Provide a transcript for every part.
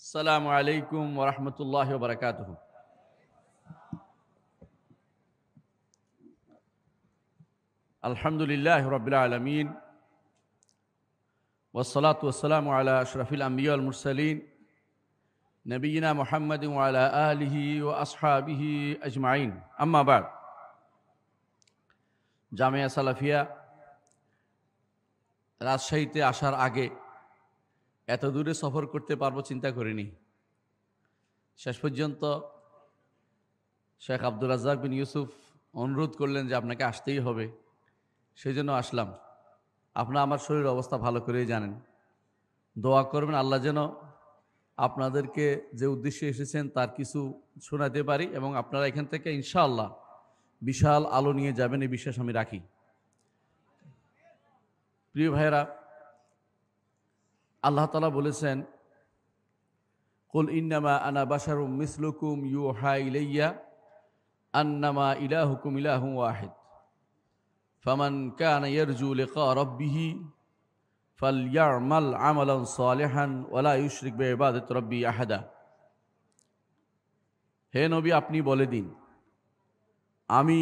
আসসালামু আলাইকুম ওয়া রাহমাতুল্লাহি ওয়া বারাকাতুহু। আলহামদুলিল্লাহি রাব্বিল আলামিন ওয়াসসালাতু ওয়াসসালামু আলা আশরাফিল আমবিয়া ওয়াল মুরসালিন নবিয়িনা মুহাম্মাদিন ওয়া আলা আলিহি ওয়া আসহাবিহি আজমাইন। আম্মা বা'দ। জামিয়া সালাফিয়া রাজশাহীতে আসার আগে এত দূরে সফর করতে পারবো চিন্তা করিনি। শেষ পর্যন্ত শেখ আব্দুর রাজ্জাক বিন ইউসুফ অনুরোধ করলেন যে আপনাকে আসতেই হবে, সেই জন্য আসলাম। আপনারা আমার শরীরের অবস্থা ভালো করেই জানেন। দোয়া করবেন আল্লাহ যেন আপনাদেরকে যে উদ্দেশ্যে এসেছেন তার কিছু শোনাতে পারি এবং আপনারা এখান থেকে ইনশাআল্লাহ বিশাল আলো নিয়ে যাবেন, এই বিশ্বাস আমি রাখি। প্রিয় ভাইয়েরা, আল্লাহ তাআলা বলেছেন, কুল ইন্নামা আনা বাশারুম মিসলুকুম ইউহা ইলাইয়া আন্নামা ইলাহুকুম ইলাহুন ওয়াহিদ ফামান কানা ইয়ারজু লিকা রাব্বিহি ফালইয়ামাল আমালান সালিহান ওয়ালা ইউশরিক বিইবাদাতি রাব্বি আহাদা। হে নবী, আপনি বলে দিন, আমি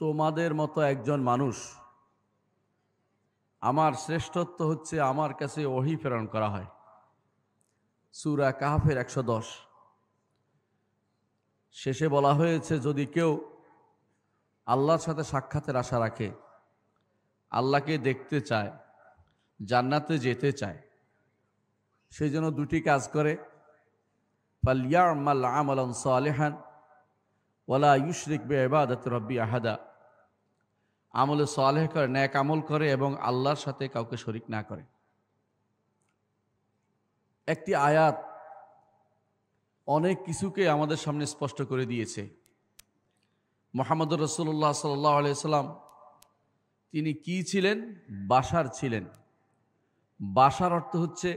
তোমাদের মতো একজন মানুষ। আমার শ্রেষ্ঠত্ব হচ্ছে আমার কাছে ওহী প্রেরণ করা হয়। সূরা কাহফের 110 শেষে বলা হয়েছে, যদি কেউ আল্লাহর সাথে সাক্ষাতের আশা রাখে, আল্লাহকে দেখতে চায়, জান্নাতে যেতে চায়, সেই জন্য দুটি কাজ করে, ফালইয়ামাল আমালান সালিহান ওয়ালা ইউশরিক বিইবাদাতি রাব্বি আহাদা। আমলে সালেহ করে, নেক আমল করে এবং আল্লাহর সাথে কাউকে শরীক না করে। একটি আয়াত অনেক কিছুকে আমাদের সামনে স্পষ্ট করে দিয়েছে। মুহাম্মদুর রাসূলুল্লাহ সাল্লাল্লাহু আলাইহি সাল্লাম তিনি কি ছিলেন? বাশার ছিলেন। বাশার অর্থ হচ্ছে,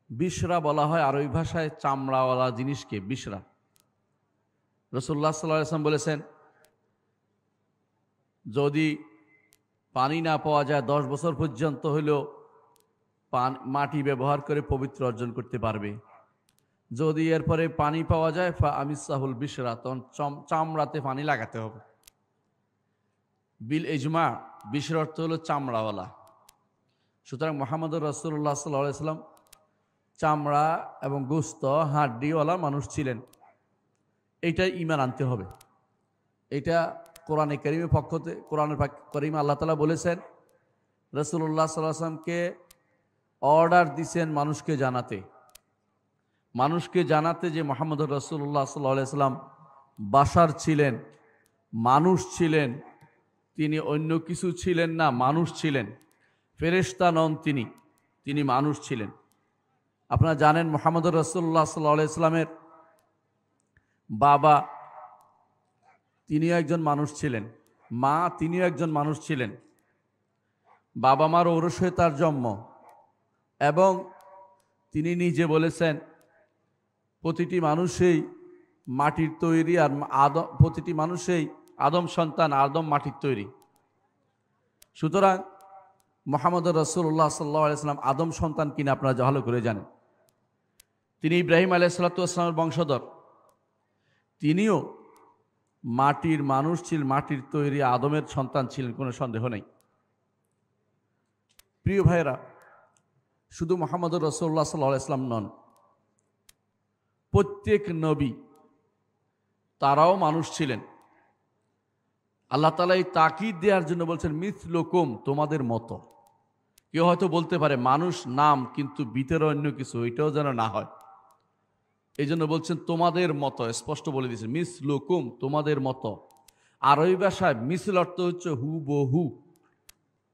বিশরা বলা হয় আরবি ভাষায় চামড়াওয়ালা জিনিসকে বিশরা। রাসূলুল্লাহ সাল্লাল্লাহু আলাইহি সাল্লাম বলেছেন, যদি পানি না পাওয়া যায় 10 বছর পর্যন্ত হলেও মাটি ব্যবহার করে পবিত্র অর্জন করতে পারবে। যদি এরপরে পানি পাওয়া যায় ফা আমিসাহুল বিশরা, তখন চামড়াতে পানি লাগাতে হবে। বিল ইজমা বিশর অর্থ হলো চামড়াওয়ালা। সুতরাং মুহাম্মদুর রাসূলুল্লাহ সাল্লাল্লাহু আলাইহি সাল্লাম চামড়া এবং গোশত হাড্ডিওয়ালা মানুষ ছিলেন। এইটাই ঈমান আনতে হবে। এটা কোরআনে কারীমের পক্ষ থেকে, কোরআনের কারীমে আল্লাহ তাআলা বলেছেন, রাসূলুল্লাহ সাল্লাল্লাহু আলাইহি ওয়াসাল্লামকে অর্ডার দিয়েছেন মানুষকে জানাতে যে মুহাম্মদুর রাসূলুল্লাহ সাল্লাল্লাহু আলাইহি ওয়াসাল্লাম বাশার ছিলেন, মানুষ ছিলেন। তিনি অন্য কিছু ছিলেন না, মানুষ ছিলেন। ফেরেশতা নন তিনি মানুষ ছিলেন। আপনারা জানেন মুহাম্মদুর রাসূলুল্লাহ সাল্লাল্লাহু আলাইহি ওয়াসাল্লামের বাবা তিনিও একজন মানুষ ছিলেন, মা তিনিও একজন মানুষ ছিলেন। বাবা মার ঔরসে তার জন্ম, এবং তিনি নিজে বলেছেন, প্রতিটি মানুষই মাটির তৈরি, আর প্রতিটি মানুষই আদম সন্তান, আদম মাটির তৈরি। সুতরাং মুহাম্মদুর রাসূলুল্লাহ সাল্লাল্লাহু আলাইহি ওয়াসাল্লাম আদম সন্তান কিনা আপনারা ভালো করে জানেন। তিনি ইব্রাহিম আলাইহিস সালাতু ওয়াস সালামের বংশধর। তিনিও মাটির মানুষ ছিলেন, মাটির তৈরি আদমের সন্তান ছিলেন, কোনো সন্দেহ নেই। প্রিয় ভাইয়েরা, শুধু মুহাম্মদুর রাসূলুল্লাহ সাল্লাল্লাহু আলাইহি ওয়াসাল্লাম নন, প্রত্যেক নবী তারাও মানুষ ছিলেন। আল্লাহ তাআলা এই তাকিদ দেওয়ার জন্য বলছেন, মিসলুকুম, তোমাদের মতো। কেউ হয়তো বলতে পারে মানুষ নাম, কিন্তু ভিতরে অন্য কিছু, এটাও যেন না হয়। এই জন্য বলছেন তোমাদের মতো, স্পষ্ট বলে দিয়েছেন, মিসলুকুম, তোমাদের মতো। আরবি ভাষায় মিসল অর্থ হচ্ছে হুবহু,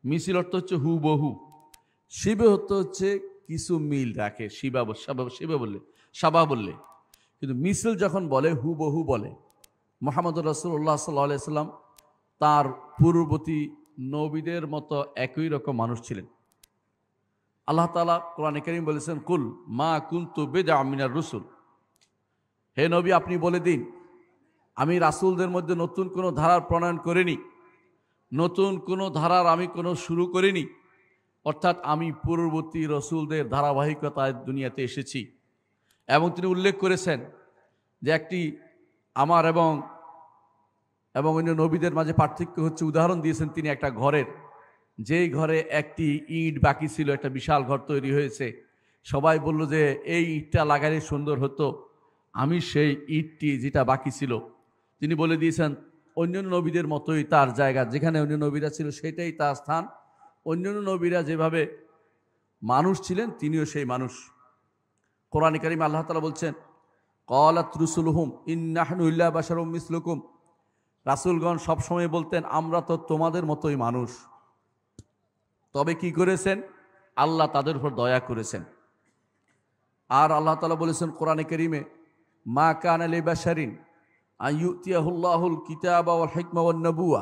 মিসল অর্থ হচ্ছে হুবহু। শিবে অর্থ হচ্ছে কিছু মিল রাখে, সাবা বললে। কিন্তু মিসল যখন বলে, হুবহু বলে। মুহাম্মদুর রাসূলুল্লাহ সাল্লাল্লাহু আলাইহি ওয়াসাল্লাম তার পূর্ববর্তী নবীদের মতো একই রকম মানুষ ছিলেন। আল্লাহ তাআলা কোরআনে কারীম বলেছেন, কুল মা কুনতু বিদআ মিনার রুসুল। হে নবী, আপনি বলে দিন, আমি রাসূলদের মধ্যে নতুন কোনো ধারার প্রণয়ন করিনি, নতুন কোনো ধারার আমি কোনো শুরু করিনি। অর্থাৎ আমি পূর্ববর্তী রসুলদের ধারাবাহিকতায় দুনিয়াতে এসেছি। এবং তিনি উল্লেখ করেছেন যে একটি আমার এবং অন্য নবীদের মাঝে পার্থক্য হচ্ছে, উদাহরণ দিয়েছেন তিনি একটা ঘরের, যেই ঘরে একটি ইট বাকি ছিল, একটা বিশাল ঘর তৈরি হয়েছে। সবাই বলল যে এই ইটটা লাগালে সুন্দর হতো। আমি সেই ইটটি যেটা বাকি ছিল, তিনি বলে দিয়েছেন অন্যান্য নবীদের মতোই তার জায়গা, যেখানে অন্য নবীরা ছিল সেটাই তার স্থান। অন্যান্য নবীরা যেভাবে মানুষ ছিলেন তিনিও সেই মানুষ। কোরআনে কারিমে আল্লাহ তাআলা বলছেন, ক্বালাত রুসুলুহুম ইন্নাহনু ইল্লা বাশারুম মিসলুকুম। রাসূলগণ সবসময় বলতেন আমরা তো তোমাদের মতোই মানুষ। তবে কি করেছেন? আল্লাহ তাদের উপর দয়া করেছেন। আর আল্লাহ তাআলা বলেছেন কোরআনে কারিমে, মা কানা লিবাশারিন আন ইউতিয়াহুল্লাহুল কিতাবা ওয়াল হিকমা ওয়ান নবুওয়া।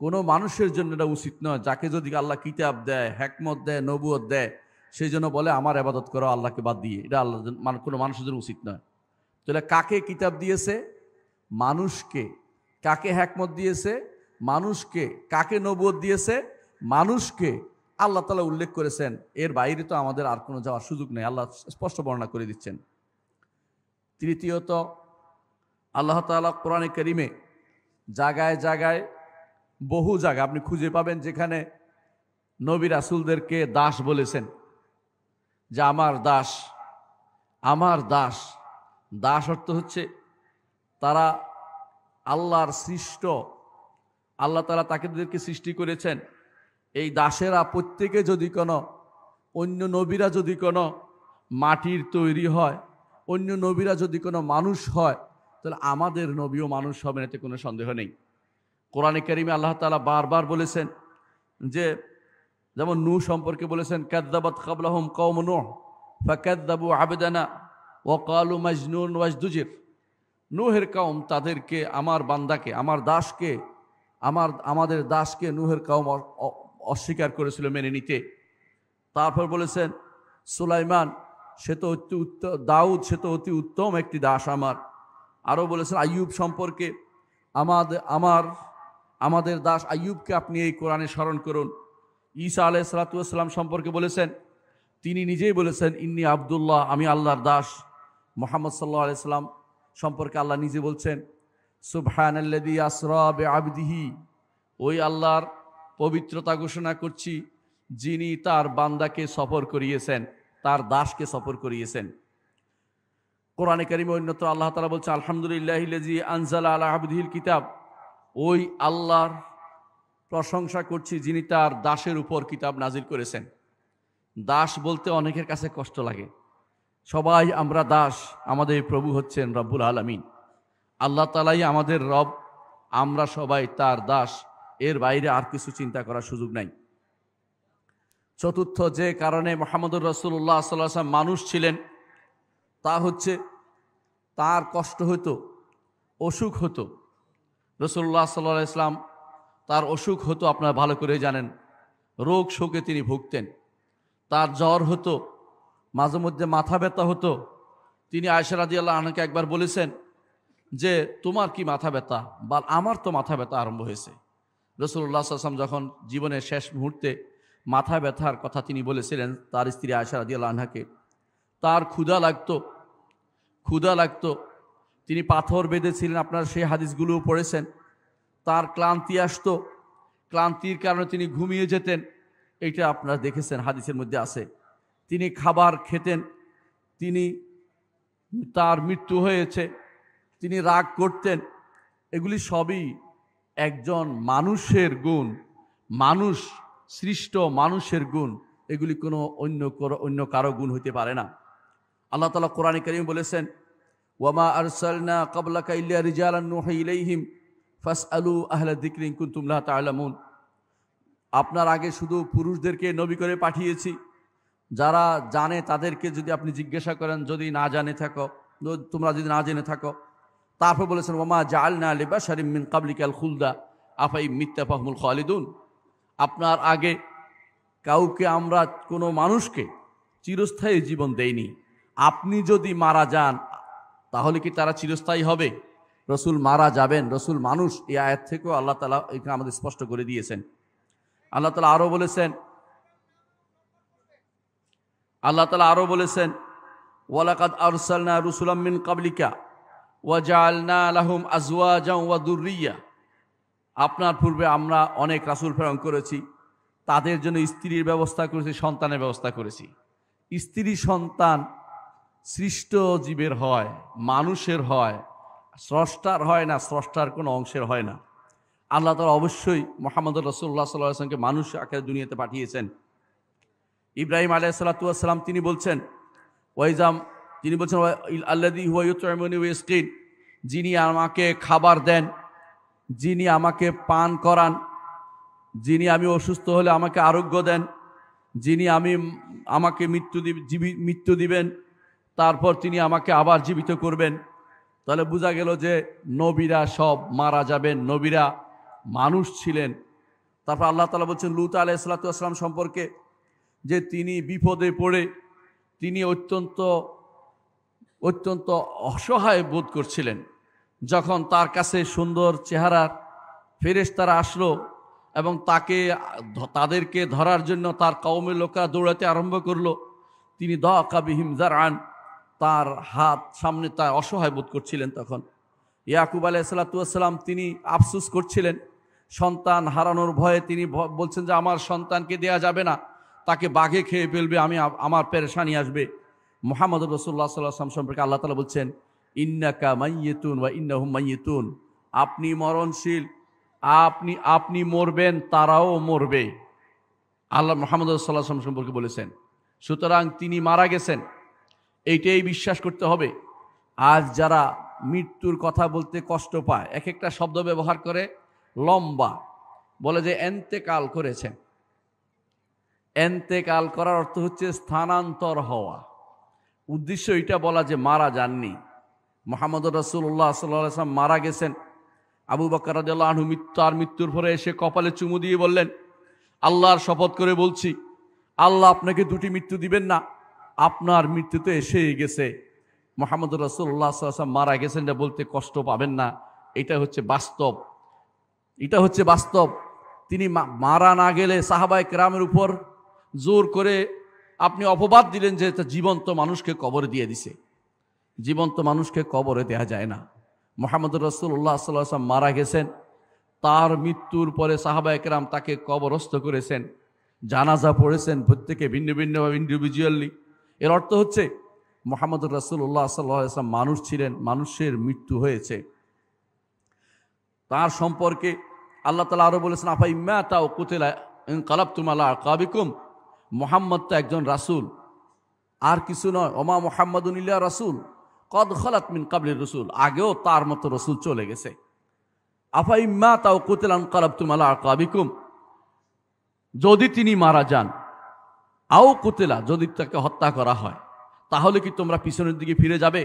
কোনো মানুষের জন্য এটা উচিত নয়, যাকে যদি আল্লাহ কিতাব দেয়, হিকমত দেয়, নবুয়ত দেয়, সেই জন্য বলে আমার ইবাদত করো আল্লাহকে বাদ দিয়ে। এটা আল্লাহ কোনো মানুষের জন্য উচিত নয়। তাহলে কাকে কিতাব দিয়েছে? মানুষকে। কাকে হিকমত দিয়েছে? মানুষকে। কাকে নবুয়ত দিয়েছে? মানুষকে। আল্লাহ তাআলা উল্লেখ করেছেন, এর বাইরে তো আমাদের আর কোনো যাওয়ার সুযোগ নেই। আল্লাহ স্পষ্ট বর্ণনা করে দিচ্ছেন। তৃতীয়ত, আল্লাহ তাআলা কোরআনে কারিমে জায়গায় জায়গায়, বহু জায়গা আপনি খুঁজে পাবেন যেখানে নবী রাসূলদেরকে দাস বলেছেন, যে আমার দাস, আমার দাস। দাস অর্থ হচ্ছে তারা আল্লাহর সৃষ্ট, আল্লাহ তাআলা তাদেরকে সৃষ্টি করেছেন। এই দাসেরা প্রত্যেকে যদি কোনো, অন্য নবীরা যদি কোনো মাটির তৈরি হয়, অন্য নবীরা যদি কোনো মানুষ হয়, তাহলে আমাদের নবীও মানুষ হবেন, এতে কোনো সন্দেহ নেই। কোরআনে কারিমে আল্লাহ তাআলা বারবার বলেছেন, যে যেমন নূহ সম্পর্কে বলেছেন, কাযযাবাত ক্বাবলাহুম কওম নূহ ফাকাযযাবু আবদানা ওয়া ক্বালু মাজনুন ওয়াজদুজির। নূহের কওম তাদেরকে, আমার বান্দাকে, আমার দাসকে, আমাদের দাসকে নূহের কওম অস্বীকার করেছিল মেনে নিতে। তারপর বলেছেন সুলাইমান, সে তো অতি উত্তম, দাউদ সে তো অতি উত্তম একটি দাস আমার। আরও বলেছেন আইয়ুব সম্পর্কে, আমাদের দাস আইয়ুবকে আপনি এই কোরআনে স্মরণ করুন। ঈসা আলাইহিস সালাতু ওয়াস সালাম সম্পর্কে বলেছেন, তিনি নিজেই বলেছেন ইন্নী আব্দুল্লাহ, আমি আল্লাহর দাস। মুহাম্মদ সাল্লাল্লাহু আলাইহি সাল্লাম সম্পর্কে আল্লাহ নিজে বলছেন সুবহানাল্লাযী আসরা বিআবদিহি, ওই আল্লাহর পবিত্রতা ঘোষণা করছি যিনি তার বান্দাকে সফর করিয়েছেন, তার দাসকে সফর করিয়েছেন। কোরআনে কারিমে অন্যত্র আল্লাহ তাআলা বলছেন আলহামদুলিল্লাহিল্লাযী আনজালা আলা আবদিহিল কিতাব, ওই আল্লাহর প্রশংসা করছি যিনি তার দাসের উপর কিতাব নাজিল করেছেন। দাস বলতে অনেকের কাছে কষ্ট লাগে। সবাই আমরা দাস, আমাদের প্রভু হচ্ছেন রব্বুল আলামিন। আল্লাহ তাআলাই আমাদের রব, আমরা সবাই তার দাস, এর বাইরে আর কিছু চিন্তা করার সুযোগ নাই। চতুর্থ যে কারণে মুহাম্মদুর রাসূলুল্লাহ সাল্লাল্লাহু আলাইহি ওয়াসাল্লাম মানুষ ছিলেন, তা হচ্ছে তার কষ্ট হতো, অসুখ হতো। রাসূলুল্লাহ সাল্লাল্লাহু আলাইহি ওয়াসাল্লাম তার অসুখ হতো, আপনারা ভালো করে জানেন, রোগ শোকে তিনি ভুগতেন। তার জ্বর হতো, মাঝে মধ্যে মাথা ব্যথা হতো। তিনি আয়েশা রাদিয়াল্লাহু আনহাকে একবার বলেছেন যে তোমার কি মাথা ব্যথা? বা আমার তো মাথা ব্যথা আরম্ভ হয়েছে। রাসূলুল্লাহ সাল্লাল্লাহু আলাইহি ওয়াসাল্লাম যখন জীবনের শেষ মুহূর্তে মাথা ব্যথার কথা তিনি বলেছিলেন তার স্ত্রী আয়েশা রাদিয়াল্লাহু আনহাকে, তার ক্ষুধা লাগতো, তিনি পাথর বেঁধেছিলেন, আপনারা সেই হাদিসগুলোও পড়েছেন। তার ক্লান্তি আসতো, ক্লান্তির কারণে তিনি ঘুমিয়ে যেতেন, এইটা আপনারা দেখেছেন, হাদিসের মধ্যে আছে। তিনি খাবার খেতেন, তার মৃত্যু হয়েছে, তিনি রাগ করতেন। এগুলি সবই একজন মানুষের গুণ, মানুষ সৃষ্ট মানুষের গুণ। এগুলি কোনো অন্য কারো গুণ হইতে পারে না। আল্লাহ তাআলা কোরআনে কারীমে বলেছেন ওয়ামা আরসালনা ক্বাবলাকা ইল্লা রিজালান নুহি ইলাইহিম ফাসআলু আহলা যিকরি ইন কুনতুম লা তা'লামুন। আপনার আগে শুধু পুরুষদেরকে নবী করে পাঠিয়েছি, যারা জানে তাদেরকে যদি আপনি জিজ্ঞাসা করেন, যদি না জানে থাকো, তোমরা যদি না জেনে থাকো। তারপর বলেছেন ওয়ামা জাআলনা লিবাশারিম মিন ক্বাবলিকাল খুলদা আফাই মিত্তা ফাহুমুল খালিদুন। আপনার আগে কাউকে আমরা, কোনো মানুষকে চিরস্থায়ী জীবন দেইনি। আপনি যদি মারা যান তাহলে কি তারা চিরস্থায়ী হবে? রসুল মারা যাবেন, রসুল মানুষ। এই আয়াত থেকেও আল্লাহ তাআলা এখানে আমাদের স্পষ্ট করে দিয়েছেন। আল্লাহ তাআলা আরও বলেছেন আল্লাহ তাআলা আরও বলেছেন, ওয়ালাকাদ আরসালনা রুসুলাম মিন কাবলিকা ওয়া জাআলনা লাহুম আজওয়াজান ওয়া যুররিয়্যা। আপনার পূর্বে আমরা অনেক রাসূল প্রেরণ করেছি, তাদের জন্য স্ত্রীর ব্যবস্থা করেছি, সন্তানের ব্যবস্থা করেছি। স্ত্রী সন্তান সৃষ্ট জীবের হয়, মানুষের হয়, স্রষ্টার হয় না, স্রষ্টার কোনো অংশের হয় না। আল্লাহ তাআলা অবশ্যই মুহাম্মদুর রাসূলুল্লাহ সাল্লাল্লাহু আলাইহি ওয়াসাল্লামকে মানুষ আকারে দুনিয়াতে পাঠিয়েছেন। ইব্রাহিম আলাইহিস সালাতু ওয়াস সালাম তিনি বলছেন, তিনি বলছেন আল্লাযী হুয়া ইউতঈমুনি ওয়া ইয়াসকিন, যিনি আমাকে খাবার দেন, যিনি আমাকে পান করান, যিনি আমি অসুস্থ হলে আমাকে আরোগ্য দেন, যিনি আমাকে মৃত্যু দিবেন, তারপর তিনি আমাকে আবার জীবিত করবেন। তাহলে বোঝা গেল যে নবীরা সব মারা যাবেন, নবীরা মানুষ ছিলেন। তারপর আল্লাহ তাআলা বলছেন লূত আলাইহিস সালাতু ওয়াস সালাম সম্পর্কে যে তিনি বিপদে পড়ে তিনি অত্যন্ত অসহায় বোধ করছিলেন। যখন তার কাছে সুন্দর চেহারার ফেরেশতারা আসলো এবং তাদেরকে ধরার জন্য তার কওমের লোকেরা দৌড়াতে আরম্ভ করলো, তিনি দাকা বিহিম জারআন, তার হাত সামনে, তার অসহায় বোধ করছিলেন। তখন ইয়াকুব আলাইহিস সালাতু ওয়াস সালাম তিনি আফসোস করছিলেন, সন্তান হারানোর ভয়ে তিনি বলছেন যে আমার সন্তানকে দেয়া যাবে না, তাকে বাঘে খেয়ে ফেলবে, আমার পেরেশানি আসবে। মুহাম্মদ রাসূলুল্লাহ সাল্লাল্লাহু আলাইহি ওয়াসাল্লাম সম্পর্কে আল্লাহ তাআলা বলছেন ইন্নাকা মাইয়িতুন ওয়া ইন্নাহুম মাইয়িতুন, আপনি মরণশীল, আপনি মরবেন, তারাও মরবে। আল্লাহ মুহাম্মদ রাসূলুল্লাহ সাল্লাল্লাহু আলাইহি ওয়াসাল্লাম সম্পর্কে বলেছেন। সুতরাং তিনি মারা গেছেন, এইটাই বিশ্বাস করতে হবে। আজ যারা মৃত্যুর কথা বলতে কষ্ট পায়, এক একটা শব্দ ব্যবহার করে, লম্বা, বলে যে এন্তেকাল করেছেন। এন্তেকাল করার অর্থ হচ্ছে স্থানান্তর হওয়া। উদ্দেশ্য এটা বলা যে মারা যাননি। মুহাম্মদুর রাসূলুল্লাহ সাল্লাল্লাহু আলাইহি ওয়াসাল্লাম মারা গেছেন। আবু বকর রাদিয়াল্লাহু আনহু মৃত্যুর পরে এসে কপালে চুমু দিয়ে বললেন, আল্লাহর শপথ করে বলছি, আল্লাহ আপনাকে দুটি মৃত্যু দিবেন না, আপনার মৃত্যু তো এসেই গেছে। মুহাম্মদুর রাসূলুল্লাহ সাল্লাল্লাহু আলাইহি ওয়াসাল্লাম মারা গেছেন এটা বলতে কষ্ট পাবেন না, এটা হচ্ছে বাস্তব। এটা হচ্ছে বাস্তব। তিনি মারা না গেলে সাহাবায়ে কেরামের উপর জোর করে আপনি অপবাদ দিলেন যে জীবন্ত মানুষকে কবরে দিয়ে দিছে। জীবন্ত মানুষকে কবরে দেয়া যায় না। মুহাম্মদুর রাসূলুল্লাহ সাল্লাল্লাহু আলাইহি ওয়াসাল্লাম মারা গেছেন, তার মৃত্যুর পরে সাহাবায়ে কেরাম তাকে কবরস্থ করেছেন, জানাজা পড়েছেন প্রত্যেকে ভিন্ন ভিন্নভাবে, ইন্ডিভিজুয়ালি। এর অর্থ হচ্ছে মুহাম্মদুর রাসূলুল্লাহ সাল্লাল্লাহু আলাইহি ওয়াসাল্লাম মানুষ ছিলেন, মানুষের মৃত্যু হয়েছে। তার সম্পর্কে আল্লাহ তাআলা আরো বলেছেন আফা ইম্মাতা ওয়া কুতিলা ইনকালাবতুম আলা আকাবিকুম, মুহাম্মদ তো একজন রাসূল, আর কিছু নয়। ওমা মুহাম্মাদুন ইল্লা রাসূল কদ খালাত মিন ক্বাবলির রাসূল, আগেও তার মতো রাসূল চলে গেছে। আফা ইম্মাতা ওয়া কুতিলা ইনকালাবতুম আলা আকাবিকুম, যদি তিনি মারা যান, আও কুতিলা, যদি তাকে হত্যা করা হয়, তাহলে কি তোমরা পিছনের দিকে ফিরে যাবে?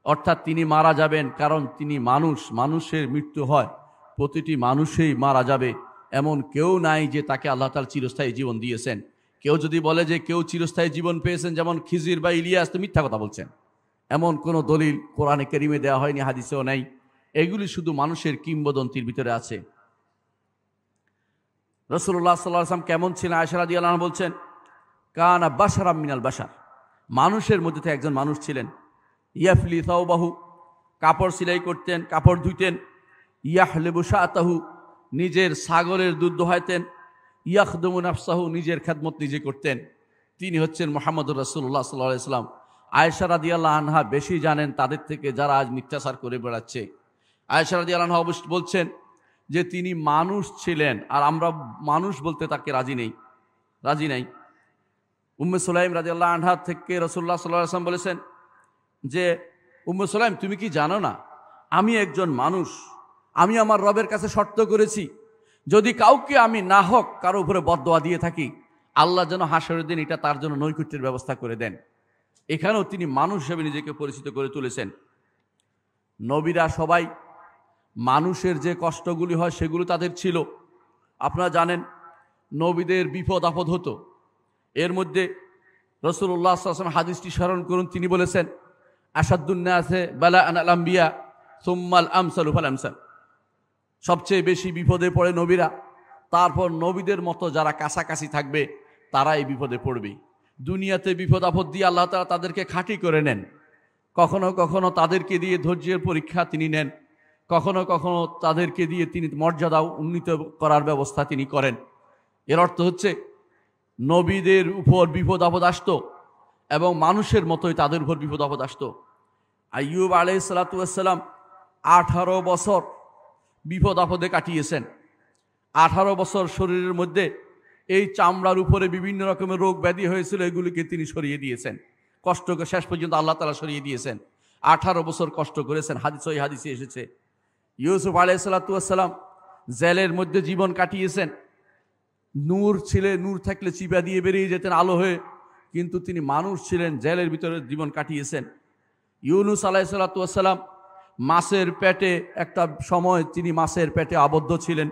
অর্থাৎ তিনি মারা যাবেন, কারণ তিনি মানুষ, মানুষের মৃত্যু হয়, প্রতিটি মানুষই মারা যাবে। এমন কেউ নাই যে তাকে আল্লাহ তাআলা চিরস্থায়ী জীবন দিয়েছেন। কেউ যদি বলে যে কেউ চিরস্থায়ী জীবন পেয়েছেন যেমন খিজির বা ইলিয়াস, তো মিথ্যা কথা বলছেন। এমন কোনো দলিল কোরআনে কারিমে দেওয়া হয়নি, হাদিসেও নাই। এগুলি শুধু মানুষের কিংবদন্তির ভিতরে আছে। রাসূলুল্লাহ সাল্লাল্লাহু আলাইহি ওয়াসাল্লাম কেমন ছিলেন? আয়েশা রাদিয়াল্লাহু আনহা বলছেন কানা বাশারাম মিনাল বাশার, মানুষের মধ্যে থেকে একজন মানুষ ছিলেন। ইয়াফলি সাওবাহু, কাপড় সেলাই করতেন, কাপড় ধুইতেন। ইয়াহলিবু শাতাহু, নিজের ছাগলের দুধ দোহাইতেন। ইয়াখদুমু নাফসাহু, নিজের খেদমত নিজে করতেন। তিনি হচ্ছেন মুহাম্মদুর রাসূলুল্লাহ সাল্লাল্লাহু আলাইহি ওয়াসাল্লাম। আয়েশা রাদিয়াল্লাহু আনহা বেশি জানেন তাদের থেকে যারা আজ মিথ্যাচার করে বেড়াচ্ছে। আয়েশা রাদিয়াল্লাহু আনহা অবশ্য বলছেন যে তিনি মানুষ ছিলেন, আর আমরা মানুষ বলতে তাকে রাজি নাই। উম্মে সুলাইম রাদিয়াল্লাহু আনহা থেকে রাসূলুল্লাহ সাল্লাল্লাহু আলাইহি ওয়াসাল্লাম বলেছেন যে উম্মে সুলাইম, তুমি কি জানো না আমি একজন মানুষ, আমি আমার রবের কাছে শর্ত করেছি যদি কাউকে আমি না হোক কারো উপরে বদদোয়া দিয়ে থাকি, আল্লাহ যেন হাসরের দিন এটা তার জন্য নৈকট্যের ব্যবস্থা করে দেন। এখানেও তিনি মানুষ হিসেবে নিজেকে পরিচিত করে তুলেছেন। নবীরা সবাই মানুষের যে কষ্টগুলি হয় সেগুলো তাদের ছিল। আপনারা জানেন নবীদের বিপদ আপদ হতো। এর মধ্যে রাসূলুল্লাহ সাল্লাল্লাহু আলাইহি ওয়াসাল্লাম হাদিসটি স্মরণ করুন, তিনি বলেছেন আশাদ্দুন নাসে বালাআন আল আম্বিয়া সুম্মাল আমসালু ফাল আমসাল, সবচেয়ে বেশি বিপদে পড়ে নবীরা, তারপর নবীদের মতো যারা কাছাকাছি থাকবে তারা এই বিপদে পড়বে। দুনিয়াতে বিপদ আপদ দিয়ে আল্লাহ তাআলা তাদেরকে খাঁটি করে নেন। কখনো কখনো তাদেরকে দিয়ে ধৈর্যের পরীক্ষা তিনি নেন, কখনো কখনো তাদেরকে দিয়ে তিনি মর্যাদা উন্নীত করার ব্যবস্থা তিনি করেন। এর অর্থ হচ্ছে নবীদের উপর বিপদ আপদ আসতো এবং মানুষের মতোই তাদের উপর বিপদ আপদ আসতো। আইয়ুব আলাইহিস সালাতু ওয়াস সালাম 18 বছর বিপদ আপদে কাটিয়েছেন। 18 বছর শরীরের মধ্যে এই চামড়ার উপরে বিভিন্ন রকমের রোগ ব্যাধি হয়েছিল, এগুলিকে তিনি সরিয়ে দিয়েছেন। কষ্টকে শেষ পর্যন্ত আল্লাহ তাআলা সরিয়ে দিয়েছেন। 18 বছর কষ্ট করেছেন। ওই হাদিসে এসেছে ইউসুফ আলাইহিস সালাতু ওয়াস সালাম জেলের মধ্যে জীবন কাটিয়েছেন। নূর ছিলেন, নূর থাকলে চিপা দিয়ে বেরিয়ে যেতেন আলো হয়ে, কিন্তু তিনি মানুষ ছিলেন, জেলের ভিতরে জীবন কাটিয়েছেন। ইউনুস আলাইহিস সালাতু ওয়াস সালাম মাছের পেটে, একটা সময় তিনি মাছের পেটে আবদ্ধ ছিলেন।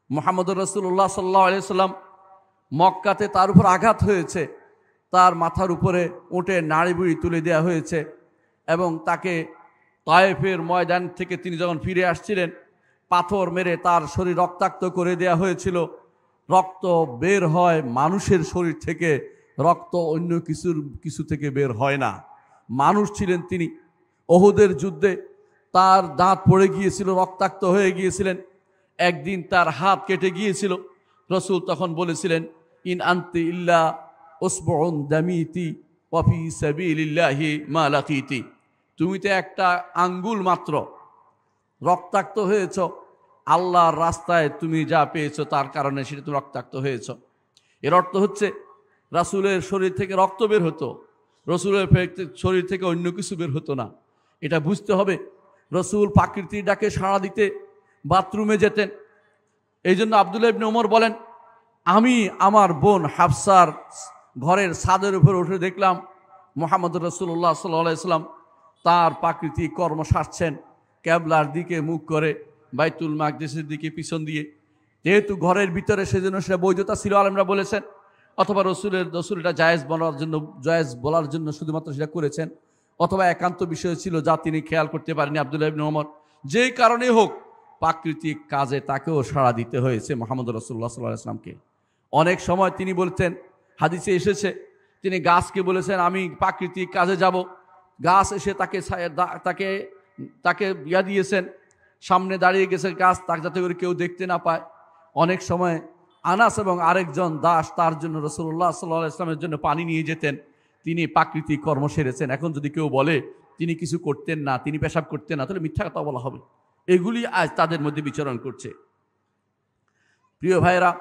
মুহাম্মদুর রাসূলুল্লাহ সাল্লাল্লাহু আলাইহি সাল্লাম মক্কাতে তার উপর আঘাত হয়েছে, তার মাথার উপরে উটের নাড়ি বুড়ি তুলে দেওয়া হয়েছে এবং তাকে তায়েফের ময়দান থেকে তিনি যখন ফিরে আসছিলেন পাথর মেরে তার শরীর রক্তাক্ত করে দেওয়া হয়েছিল। রক্ত বের হয় মানুষের শরীর থেকে, রক্ত অন্য কিছু থেকে বের হয় না। মানুষ ছিলেন তিনি। ওহুদের যুদ্ধে তার দাঁত পড়ে গিয়েছিল, রক্তাক্ত হয়ে গিয়েছিলেন। একদিন তার হাত কেটে গিয়েছিল। রসুল তখন বলেছিলেন, ইন আনতি ইল্লা উসবুন দামিতি ওয়া ফি সাবিলিল্লাহি মা লাকিতি, তুমি তো একটা আঙ্গুল মাত্র রক্তাক্ত হয়েছ, আল্লাহর রাস্তায় তুমি যা পেয়েছো তার কারণে সেটা তুমি রক্তাক্ত হয়েছ। এর অর্থ হচ্ছে রাসূলের শরীর থেকে রক্ত বের হতো, রসুলের শরীর থেকে অন্য কিছু বের হতো না। এটা বুঝতে হবে। রসুল প্রকৃতির ডাকে সাড়া দিতে বাথরুমে যেতেন। এই জন্য আব্দুল্লাহ ইবনে ওমর বলেন, আমি আমার বোন হাফসার ঘরের ছাদের উপর উঠে দেখলাম মুহাম্মদুর রাসূলুল্লাহ সাল্লাল্লাহু আলাইহি ওয়াসাল্লাম তার প্রাকৃতিক কর্ম সারছেন কেবলার দিকে মুখ করে, বাইতুল মাকদিসের দিকে পিছন দিয়ে। যেহেতু ঘরের ভিতরে সেজন্য সে বৈধতা ছিল, আলেমরা বলেছেন, অথবা রসুল এটা জায়েজ বলার জন্য শুধুমাত্র সেটা করেছেন, অথবা একান্ত বিষয় ছিল যা তিনি খেয়াল করতে পারেনি আব্দুল্লাহ ইবনে ওমর। যেই কারণে হোক প্রাকৃতিক কাজে তাকেও সাড়া দিতে হয়েছে মুহাম্মদ রাসূলুল্লাহ সাল্লাল্লাহু আলাইহি ওয়াসাল্লামকে। অনেক সময় তিনি বলতেন, হাদিসে এসেছে, তিনি গাছকে বলেছেন আমি প্রাকৃতিক কাজে যাব। গাছ এসে তাকে ইয়া দিয়েছেন, সামনে দাঁড়িয়ে গেছে গাছ, তাকে যাতে করে কেউ দেখতে না পায়। অনেক সময় আনাস এবং আরেকজন দাস তার জন্য রাসূলুল্লাহ সাল্লাল্লাহু আলাইহি ওয়াসাল্লামের জন্য পানি নিয়ে যেতেন। তিনি প্রাকৃতিক কর্ম সেরেছেন। এখন যদি কেউ বলে তিনি কিছু করতেন না, তিনি পেশাব করতেন না, তাহলে মিথ্যা কথা বলা হবে। এগুলি আজ তাদের মধ্যে বিচরণ করছে। প্রিয় ভাইরা,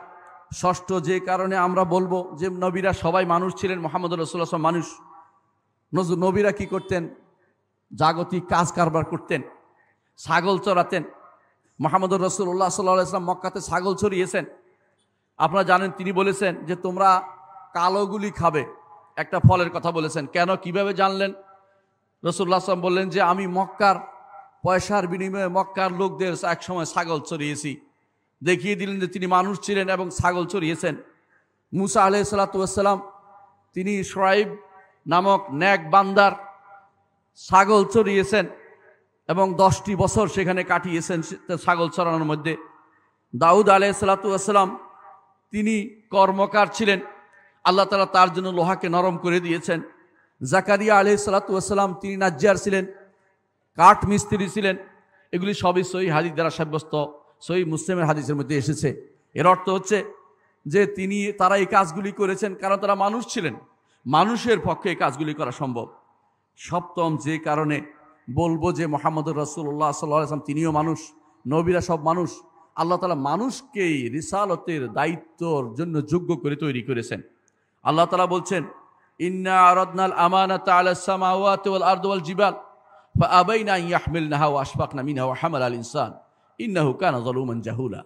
ষষ্ঠ যে কারণে আমরা বলবো যে নবীরা সবাই মানুষ ছিলেন, মুহাম্মদ রাসূলুল্লাহ সাল্লাল্লাহু আলাইহি ওয়াসাল্লাম মানুষ। নবীরা কি করতেন? জাগতিক কাজ কারবার করতেন, ছাগল চড়াতেন। মুহাম্মদ রাসূলুল্লাহ সাল্লাল্লাহু আলাইহি ওয়াসাল্লাম মক্কাতে ছাগল চড়িয়েছেন। আপনারা জানেন তিনি বলেছেন যে তোমরা কালোগুলি খাবে, একটা ফলের কথা বলেছেন। কেন, কিভাবে জানলেন? রাসূলুল্লাহ সাল্লাল্লাহু আলাইহি ওয়াসাল্লাম বললেন যে আমি মক্কার পয়সার বিনিময়ে মক্কার লোকদের এক সময় ছাগল চড়িয়েছি। দেখিয়ে দিলেন যে তিনি মানুষ ছিলেন এবং ছাগল চড়িয়েছেন। মুসা আলাইহিস সালাতু ওয়াস সালাম তিনি শুআয়ব নামক নেক বান্দার ছাগল চড়িয়েছেন এবং 10টি বছর সেখানে কাটিয়েছেন ছাগল চড়ানোর মধ্যে। দাউদ আলাইহিস সালাতু ওয়াস সালাম তিনি কর্মকার ছিলেন, আল্লাহ তাআলা তার জন্য লোহাকে নরম করে দিয়েছেন। জাকারিয়া আলাইহিস সালাতু ওয়াস সালাম তিনি নাজ্জার ছিলেন, কাঠ মিস্ত্রি ছিলেন। এগুলি সবই সহিহ হাদিস দ্বারা সাব্যস্ত, সহিহ মুসলিমের হাদিসের মধ্যে এসেছে। এর অর্থ হচ্ছে যে তারা এই কাজগুলি করেছেন কারণ তারা মানুষ ছিলেন, মানুষের পক্ষে এই কাজগুলি করা সম্ভব। সপ্তম যে কারণে বলবো যে মুহাম্মদুর রাসূলুল্লাহ সাল্লাল্লাহু আলাইহি ওয়াসাল্লাম তিনিও মানুষ, নবীরা সব মানুষ। আল্লাহ তাআলা মানুষকেই রিসালতের দায়িত্বর জন্য যোগ্য করে তৈরি করেছেন। আল্লাহ তাআলা বলছেন, ইন্না আরাদনাল আমানাতা আলাস সামাওয়াতি ওয়াল আরদি ওয়াল জিবাল ফাআবাইনা আন ইয়াহমিলনাহা ওয়া আশফাকনা মিনহা ওয়া হামালাল ইনসান ইন্নাহু কানা যালুমান জাহুলা।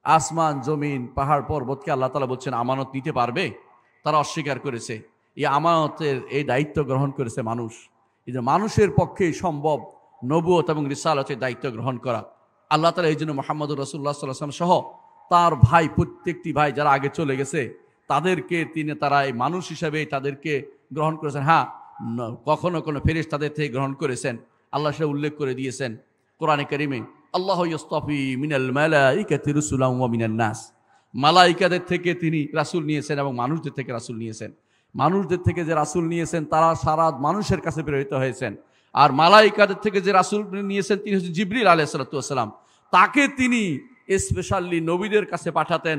আসমান জমিন পাহাড় পর্বতকে আল্লাহ তাআলা বলছেন আমানত নিতে পারবে, তারা অস্বীকার করেছে। এই আমানতের এই দায়িত্ব গ্রহণ করেছে মানুষ। এই যে মানুষের পক্ষেই সম্ভব নবুয়ত এবং রিসালতের দায়িত্ব গ্রহণ করা। আল্লাহ তাআলা এই জন্য মুহাম্মদুর রাসূলুল্লাহ সাল্লাল্লাহু আলাইহি ওয়াসাল্লাম সহ তার ভাই, প্রত্যেকটি ভাই যারা আগে চলে গেছে তাদেরকে তারা এই মানুষ হিসাবে তাদেরকে গ্রহণ করেছেন। হ্যাঁ, কখনো কোনো ফেরেশতাদের থেকে গ্রহণ করেছেন, আল্লাহ সেটা উল্লেখ করে দিয়েছেন কোরআনে কারিমে। আল্লাহু ইস্তাফি মিনাল মালাইকাতি রুসুলান ওয়া মিনান নাস, মালাইকাদের থেকে তিনি রাসূল নিয়েছেন এবং মানুষদের থেকে রাসূল নিয়েছেন। মানুষদের থেকে যে রাসূল নিয়েছেন তারা সারা মানুষের কাছে প্রেরিত হয়েছেন। আর মালাইকাদের থেকে যে রাসূল নিয়েছেন তিনি হচ্ছেন জিবরিল আলাইহিস সালাতু ওয়াস সালাম। তাকে তিনি স্পেশালি নবীদের কাছে পাঠাতেন,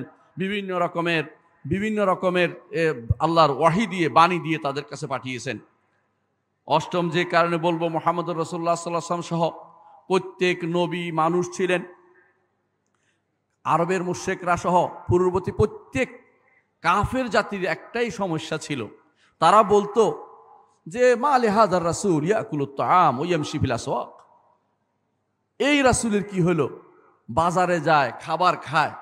বিভিন্ন রকমের আল্লাহর ওয়াহি দিয়ে, বাণী দিয়ে তাদের কাছে পাঠিয়েছেন। অষ্টম যে কারণে বলবো, মুহাম্মদুর রাসূলুল্লাহ সাল্লাল্লাহু আলাইহি ওয়াসাল্লাম সহ প্রত্যেক নবী মানুষ ছিলেন। আরবের মুশরিকরা সহ পূর্ববর্তী প্রত্যেক কাফের জাতির একটাই সমস্যা ছিল, তারা বলতো যে মা লিহাদার রাসূল ইয়াকুলুত তাআম ওয়া ইয়ামশি ফিল আসওয়াক, এই রাসূলের কি হলো, বাজারে যায় খাবার খায়,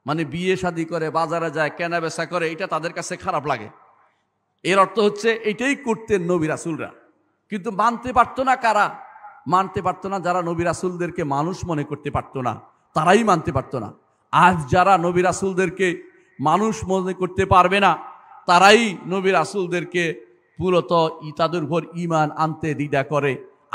মানে বিয়ে শাদী করে বাজারে যায় কেনা বেচা করে, এটা তাদের কাছে খারাপ লাগে। এর অর্থ হচ্ছে এটাই করতেন নবী রাসূলরা, কিন্তু মানতে পারতো না। কারা মানতে পারতো না? যারা নবী রাসূলদেরকে মানুষ মনে করতে পারতো না, তারাই মানতে পারতো না। আজ যারা নবী রাসূলদেরকে মানুষ মনে করতে পারবে না, তারাই নবী রাসূলদেরকে মূলত তাদের উপর ঈমান আনতে দ্বিধা করে।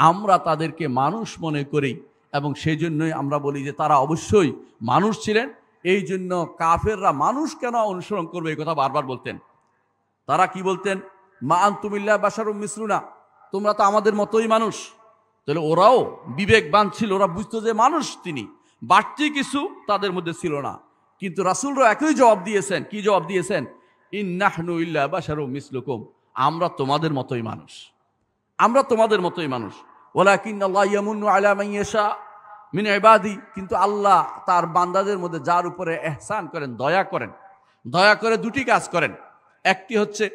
আমরা তাদেরকে মানুষ মনে করি এবং সেই জন্যই আমরা বলি যে তারা অবশ্যই মানুষ ছিলেন। এই জন্য কাফেররা মানুষ কেন অনুসরণ করবে এই কথা বারবার বলতেন। তারা কি বলতেন? মা আনতুম ইল্লা বাশারুম মিসলুনা, তোমরা তো আমাদের মতোই মানুষ। তাহলে ওরাও বিবেকবান ছিল, ওরা বুঝতো যে মানুষ তিনি, বাড়তি কিছু তাদের মধ্যে ছিল না। কিন্তু রাসূলরা একই জবাব দিয়েছেন। কি জবাব দিয়েছেন? ইন্নাহনু ইল্লা বাশারুম মিসলুকুম, আমরা তোমাদের মতোই মানুষ, আমরা তোমাদের মতোই মানুষ। ওয়ালাকিন্নাল্লাহ ইয়ামুন্নু আলা মান ইয়াশা মিন ইবাদি, কিন্তু আল্লাহ তার বান্দাদের মধ্যে যার উপরে ইহসান করেন, দয়া করে দুটি কাজ করেন। একটি হচ্ছে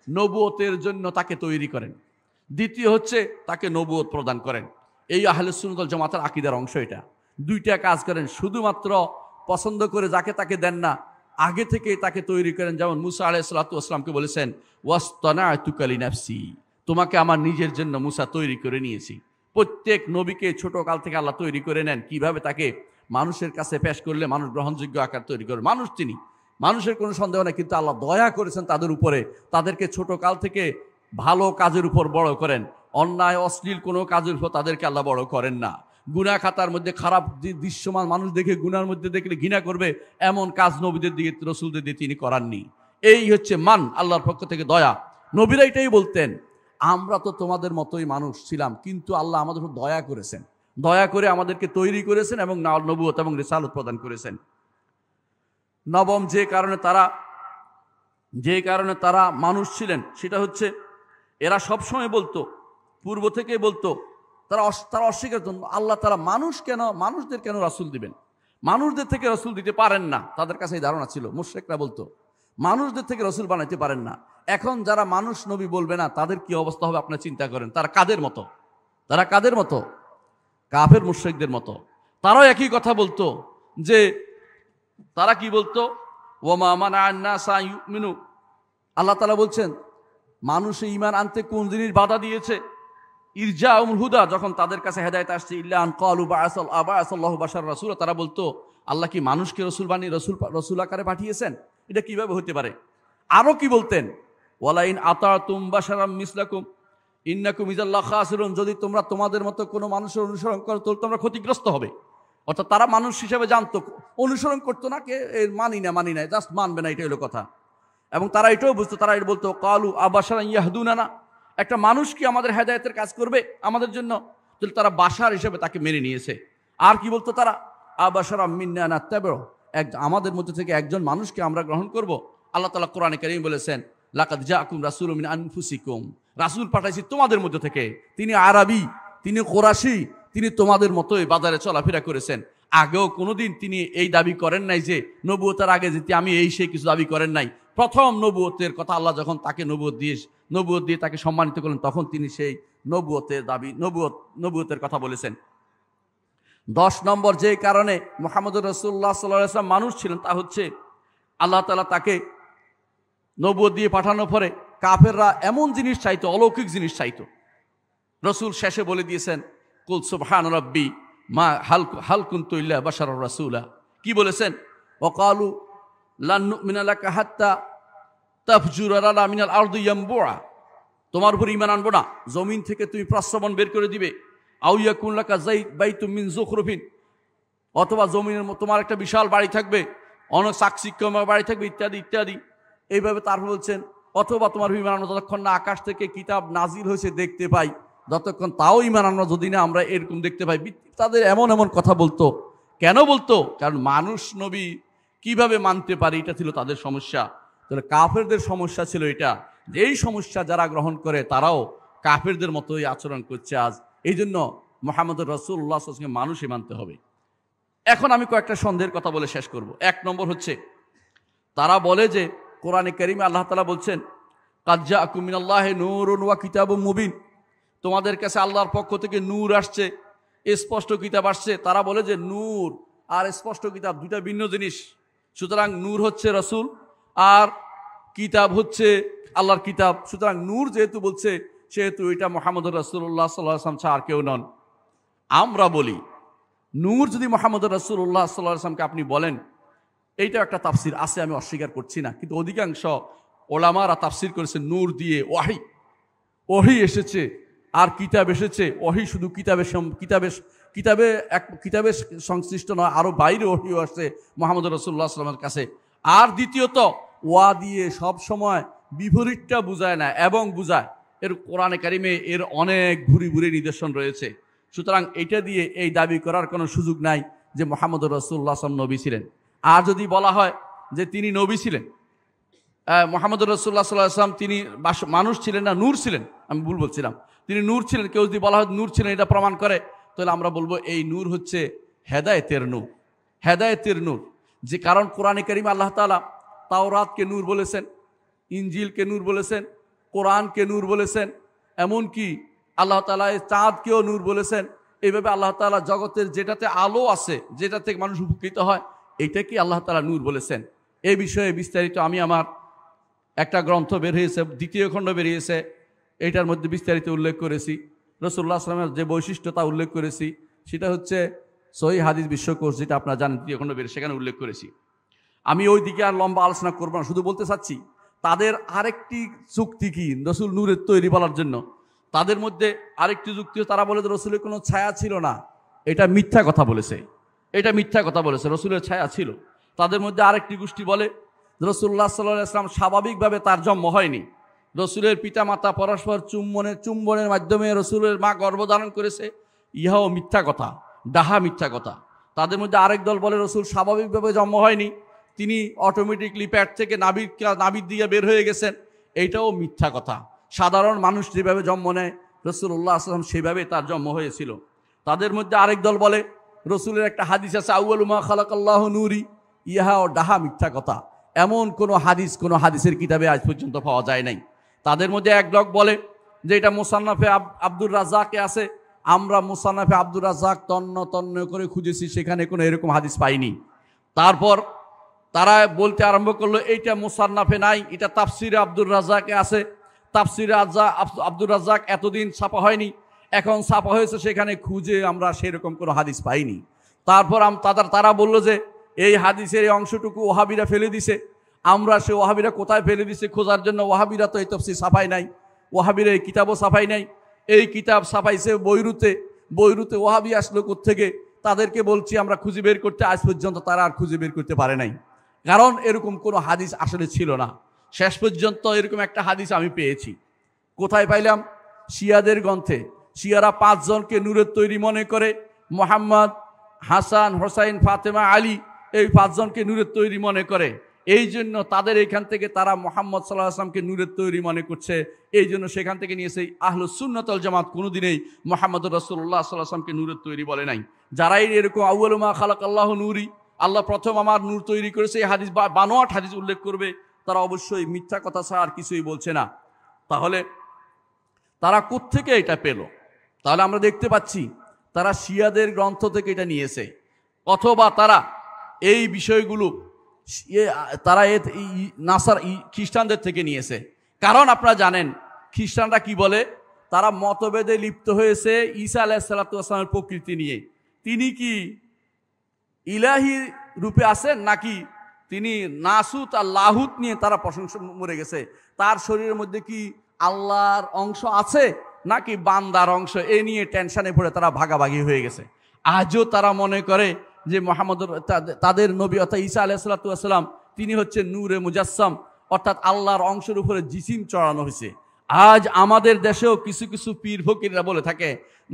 নবুয়তের জন্য তাকে তৈরি করেন, দ্বিতীয় হচ্ছে তাকে নবুয়ত প্রদান করেন। এই আহলে সুন্নাত ওয়াল জামাতের আকীদার অংশ এটা। দুইটা কাজ করেন, শুধুমাত্র পছন্দ করে যাকে তাকে দেন না, আগে থেকে তাকে তৈরি করেন। যেমন মুসা আলাইহিস সালাতু ওয়াস সালামকে বলেছেন ওয়াসতানাতুকা লিনাফসি, তোমাকে আমার নিজের জন্য মুসা তৈরি করে নিয়েছি। প্রত্যেক নবীকে ছোট কাল থেকে আল্লাহ তৈরি করে নেন, কিভাবে তাকে মানুষের কাছে পেশ করলে মানুষ গ্রহণযোগ্য আকার তৈরি করে। মানুষ তিনি, মানুষের কোনো সন্দেহ নেই, কিন্তু আল্লাহ দয়া করেছেন তাদের উপরে, তাদেরকে ছোট কাল থেকে ভালো কাজের উপর বড় করেন, অন্যায় অশ্লীল কোনো কাজের উপর তাদেরকে আল্লাহ বড় করেন না। গুনাহ খাতার মধ্যে খারাপ দৃশ্যমান মানুষ দেখে গুনার মধ্যে দেখলে ঘৃণা করবে, এমন কাজ নবীদের দিকে, রসুলদের দিয়ে তিনি করাননি। এই হচ্ছে মান, আল্লাহর পক্ষ থেকে দয়া। নবীরা এটাই বলতেন, আমরা তো তোমাদের মতোই মানুষ ছিলাম, কিন্তু আল্লাহ আমাদের উপর দয়া করেছেন, দয়া করে আমাদেরকে তৈরি করেছেন এবং নবুয়ত এবং রিসালাত প্রদান করেছেন। নবম যে কারণে তারা মানুষ ছিলেন, সেটা হচ্ছে এরা সবসময় বলতো, পূর্ব থেকে বলতো, তারা অস্বীকার করত আল্লাহ তারা মানুষদের কেন রাসূল দিবেন, মানুষদের থেকে রাসূল দিতে পারেন না। তাদের কাছে এই ধারণা ছিল। মুশরিকরা বলতো মানুষদের থেকে রাসূল বানাইতে পারেন না। এখন যারা মানুষ নবী বলবে না, তাদের কি অবস্থা হবে আপনারা চিন্তা করেন। তারা কাদের মতো? কাফের মুশরিকদের মতো। তারাও একই কথা বলতো, যে তারা কি বলতো? ওয়ামা মানা'আন নাসা ইউমিনু, আল্লাহ তাআলা বলছেন মানুষে ঈমান আনতে কোন জিনিস বাধা দিয়েছে? ইরজাউল হুদা, যখন তাদের কাছে হেদায়েত আসছে, ইল্লা আন ক্বালু বা'আসাল্লাহু বাশার রাসূলা, তারা বলতো আল্লাহ কি মানুষকে রাসূল বানিয়ে রাসূল আকারে পাঠিয়েছেন? এটা কিভাবে হতে পারে? আরো কি বলতেন? ওয়ালাইন আতাতুম বাশারাম মিসলাকুম ইন্নাকুম ইযাল্লা খাসিরুন, যদি তোমরা তোমাদের মতো কোনো মানুষের অনুসরণ করো তো তোমরা ক্ষতিগ্রস্ত হবে। অর্থাৎ তারা মানুষ হিসেবে জানতো, অনুসরণ করতো না, কে মানি না, জাস্ট মানবে না, এটাই হলো কথা। এবং তারা এটাও বুঝতো, তারা এটা বলতো ক্বালু আবাশারান ইয়াহদুনানা, একটা মানুষ কি আমাদের হেদায়েতের কাজ করবে আমাদের জন্য? তারা বাশার হিসেবে তাকে মেনে নিয়েছে। আর কি বলতো তারা? আবাশারাম মিন্না নাত্তাবিউ, আমাদের মধ্যে থেকে একজন মানুষকে আমরা গ্রহণ করব। আল্লাহ তাআলা কোরআনে কারীমে বলেছেন লাকাদ জাআকুম রাসূলুম মিন আনফুসিকুম, রাসূল পাঠাইছি তোমাদের মধ্যে থেকে, তিনি আরবি, তিনি কুরাশি, তিনি তোমাদের মতোই বাজারে চলাফেরা করেছেন। আগেও কোনোদিন তিনি এই দাবি করেন নাই যে নবুয়তের আগে যেতে আমি এই সেই কিছু দাবি করেন নাই। প্রথম নবুয়তের কথা আল্লাহ যখন তাকে নবুয়ত দিয়ে তাকে সম্মানিত করলেন, তখন তিনি সেই নবুয়তের কথা বলেছেন। 10 নম্বর যে কারণে মুহাম্মদুর রাসূলুল্লাহ সাল্লাল্লাহু আলাইহি ওয়াসাল্লাম মানুষ ছিলেন, তা হচ্ছে আল্লাহ তাআলা তাকে নবুয়ত দিয়ে পাঠানোর পরে কাফেররা এমন জিনিস চাইতো, অলৌকিক জিনিস চাইতো। রসুল শেষে বলে দিয়েছেন কুল সুবহান রাব্বি মা হাল কুনতু ইল্লা বাশারার রাসূলা। কি বলেছেন? ওয়াকালু লান নুমিনা লাকা হাত্তা তাফজুরা লানা মিনাল আরদি ইয়ামবুআ, তোমার উপর ঈমান আনবো না, জমিন থেকে তুমি প্রস্রবণ বের করে দিবে। আও ইয়াকুন লাকা বাইতুম মিন যুখরুফিন, অথবা জমিনের মতো তোমার একটা বিশাল বাড়ি থাকবে, অনেক চাকচিক্যময় বাড়ি থাকবে, ইত্যাদি ইত্যাদি। এইভাবে তারপর বলছেন অথবা তোমার ইমান আনো যতক্ষণ না আকাশ থেকে কিতাব নাজিল হয়েছে দেখতে পাই, যতক্ষণ তাও ইমান আনো যদি না আমরা এরকম দেখতে পাই। তাদের এমন এমন কথা বলতো। কেন বলতো? কারণ মানুষ নবী কিভাবে মানতে পারে, এটা ছিল তাদের সমস্যা। তাহলে কাফেরদের সমস্যা ছিল এটা, যে এই সমস্যা যারা গ্রহণ করে তারাও কাফেরদের মতোই আচরণ করছে আজ। এই জন্য মুহাম্মদ রাসূলুল্লাহ সাল্লাল্লাহু আলাইহি ওয়াসাল্লামকে মানুষই মানতে হবে। এখন আমি কয়েকটা সন্দেহের কথা বলে শেষ করব। এক নম্বর হচ্ছে, তারা বলে যে কোরআনে কারিমে আল্লাহ তাআলা বলছেন কাদ জাআকুম মিনাল্লাহি নূরুন ওয়া কিতাবুম মুবিন, তোমাদের কাছে আল্লাহর পক্ষ থেকে নূর আসছে, স্পষ্ট কিতাব আসছে। তারা বলে যে নূর আর স্পষ্ট কিতাব দুইটা ভিন্ন জিনিস। সুতরাং নূর হচ্ছে রাসূল আর কিতাব হচ্ছে আল্লাহর কিতাব। সুতরাং নূর যেহেতু বলছে সেহেতু এটা মুহাম্মদুর রাসূলুল্লাহ সাল্লাল্লাহু আলাইহি ওয়াসাল্লাম ছাড়া আর কেউ নন। আমরা বলি নূর যদি মুহাম্মদুর রাসূলুল্লাহ সাল্লাল্লাহু আলাইহি ওয়াসাল্লামকে আপনি বলেন, এইটা একটা তাফসির আছে, আমি অস্বীকার করছি না, কিন্তু অধিকাংশ ওলামারা তাফসির করেছে নূর দিয়ে ওয়াহি, ওহি এসেছে আর কিতাব এসেছে। ওহি শুধু কিতাবের সংশ্লিষ্ট নয়, আরো বাইরে ওহিও আসছে মুহাম্মদুর রাসূলুল্লাহ সাল্লাল্লাহু আলাইহি ওয়াসাল্লামের কাছে। আর দ্বিতীয়ত ওয়া দিয়ে সব সময় বিপরীতটা বুঝায় না, এবং বুঝায়। এর কোরআনে কারিমে এর অনেক ভুরি ভুরি নিদর্শন রয়েছে। সুতরাং এটা দিয়ে এই দাবি করার কোনো সুযোগ নাই যে মুহাম্মদুর রাসূলুল্লাহ সাল্লাল্লাহু আলাইহি ওয়াসাল্লাম নবী ছিলেন। আর যদি বলা হয় যে তিনি নবী ছিলেন, মুহাম্মদুর রাসূলুল্লাহ সাল্লাল্লাহু আলাইহি ওয়াসাল্লাম তিনি মানুষ ছিলেন না নূর ছিলেন, আমি ভুল বলছিলাম, তিনি নূর ছিলেন, কেউ যদি বলা হয় নূর ছিলেন এটা প্রমাণ করে, তাহলে আমরা বলবো এই নূর হচ্ছে হেদায়েতের নূর, হেদায়েতের নূর। যে কারণ কোরআনে কারিমে আল্লাহ তাআলা তাওরাতকে নূর বলেছেন, ইনজিলকে নূর বলেছেন, কোরআনকে নূর বলেছেন, এমনকি আল্লাহ তাআলা চাঁদকেও নূর বলেছেন। এইভাবে আল্লাহ তাআলা জগতের যেটাতে আলো আছে, যেটা থেকে মানুষ উপকৃত হয়, এইটাকে আল্লাহ তাআলা নূর বলেছেন। এই বিষয়ে বিস্তারিত আমি আমার একটা গ্রন্থ বের হয়েছে, দ্বিতীয় খণ্ড বেরিয়েছে, এইটার মধ্যে বিস্তারিত উল্লেখ করেছি। রাসূলুল্লাহ সাল্লাল্লাহু আলাইহি ওয়াসাল্লামের যে বৈশিষ্ট্য তা উল্লেখ করেছি, সেটা হচ্ছে সহিহ হাদিস বিশ্বকোষ, যেটা আপনারা জানেন, দ্বিতীয় খণ্ড বেরিয়ে সেখানে উল্লেখ করেছি। আমি ওই দিকে আর লম্বা আলোচনা করবো না, শুধু বলতে চাচ্ছি তাদের আরেকটি যুক্তি কি রাসূল নূরের তৈরি বলার জন্য। তাদের মধ্যে আরেকটি যুক্তি, তারা বলে যে রাসূলের কোনো ছায়া ছিল না, এটা মিথ্যা কথা বলেছে, এটা মিথ্যা কথা বলেছে, রাসূলের ছায়া ছিল। তাদের মধ্যে আরেকটি গোষ্ঠী বলে রাসূলুল্লাহ সাল্লাল্লাহু আলাইহি ওয়াসাল্লাম স্বাভাবিকভাবে তার জন্ম হয়নি, রাসূলের পিতামাতা পরস্পর চুম্বনের মাধ্যমে রাসূলের মা গর্ভধারণ করেছে। ইহাও মিথ্যা কথা, ডাহা মিথ্যা কথা। তাদের মধ্যে আরেক দল বলে রাসূল স্বাভাবিকভাবে জন্ম হয়নি, তিনি অটোমেটিকলি পেট থেকে নাভির দিয়ে বের হয়ে গেছেন, এইটাও মিথ্যা কথা। সাধারণ মানুষ যেভাবে জন্ম নেয় রাসূলুল্লাহ সাল্লাল্লাহু আলাইহি ওয়াসাল্লাম সেভাবে তার জন্ম হয়েছিল। তাদের মধ্যে আরেক দল বলে রাসূলের একটা হাদিস আছে আউয়ালু মা খালাকাল্লাহু নূরি, ইহাও ডাহা মিথ্যা কথা। এমন কোনো হাদিসের কিতাবে আজ পর্যন্ত পাওয়া যায় নাই। তাদের মধ্যে এক লোক বলে যে এটা মুসান্নাফে আব্দুর রাজ্জাকে আছে, আমরা মুসান্নাফে আব্দুর রাজ্জাক তন্ন করে খুঁজেছি, সেখানে কোনো এরকম হাদিস পাইনি। তারপর তারা বলতে আরম্ভ করলো এইটা মুসান্নাফে নাই, এটা তাফসিরে আব্দুর রাজ্জাকে আছে। তাফসিরে আব্দুর রাজ্জাক এতদিন ছাপা হয়নি, এখন ছাপা হয়েছে, সেখানে খুঁজে আমরা সেরকম কোনো হাদিস পাইনি। তারপর তারা বলল যে এই হাদিসের এই অংশটুকু ওহাবিরা ফেলে দিছে, আমরা সে ওহাবিরা কোথায় ফেলে দিছে খোঁজার জন্য, ওহাবিরা তো এই তাফসীর ছাপাই নাই, ওহাবিরা এই কিতাবও ছাপাই নাই, এই কিতাব ছাপাইছে বৈরুতে ওহাবি আসলো কোত্থেকে, তাদেরকে বলছি আমরা খুঁজে বের করতে, আজ পর্যন্ত তারা আর খুঁজে বের করতে পারে নাই, কারণ এরকম কোনো হাদিস আসলে ছিল না। শেষ পর্যন্ত এরকম একটা হাদিস আমি পেয়েছি, কোথায় পাইলাম? শিয়াদের গ্রন্থে। শিয়ারা 5 জনকে নূরের তৈরি মনে করে, মুহাম্মদ, হাসান, হোসাইন, ফাতেমা, আলী, এই 5 জনকে নূরের তৈরি মনে করে। এই জন্য তাদের এখান থেকে তারা মুহাম্মদ সাল্লাল্লাহু আলাইহি ওয়াসাল্লামকে নূরের তৈরি মনে করছে। এই জন্য সেখান থেকে নিয়েছে আহলুস সুন্নাত ওয়াল জামাত কোনোদিনই মুহাম্মদুর রাসূলুল্লাহ সাল্লাল্লাহু আলাইহি ওয়াসাল্লামকে নূরের তৈরি বলে নাই। যারাই এরকম আউয়ালু মা খালাকাল্লাহু নূরি, আল্লাহ প্রথম আমার নূর তৈরি করেছে, এই হাদিস বা বানোয়াট হাদিস উল্লেখ করবে, তারা অবশ্যই মিথ্যা কথা ছাড়া আর কিছুই বলছে না। তাহলে তারা কোত্থেকে এটা পেল? তাহলে আমরা দেখতে পাচ্ছি তারা শিয়াদের গ্রন্থ থেকে এটা নিয়েছে, অথবা তারা এই বিষয়গুলো তারা খ্রিস্টানদের থেকে নিয়েছে। কারণ আপনারা জানেন খ্রিস্টানরা কি বলে, তারা মতভেদে লিপ্ত হয়েছে ঈসা আলাইহিস সালাতু ওয়াস সালামের প্রকৃতি নিয়ে। তিনি কি ইলাহি রূপে আছেন, নাকি তিনি নাসুত আর লাহুত নিয়ে তারা প্রশংসা মরে গেছে? তার শরীরের মধ্যে কি আল্লাহর অংশ আছে নাকি বান্দার অংশ? এ নিয়ে টেনশনে পড়ে তারা ভাগাভাগি হয়ে গেছে। আজও তারা মনে করে যে মুহাম্মদ, তাদের নবী অর্থাৎ ঈসা আলাইহিস সালাতু ওয়াস সালাম তিনি হচ্ছে নূরে মুজাসসাম, অর্থাৎ আল্লাহর অংশের উপরে জিসিম চড়ানো হয়েছে। আজ আমাদের দেশেও কিছু কিছু পীর ফকিররা বলে থাকে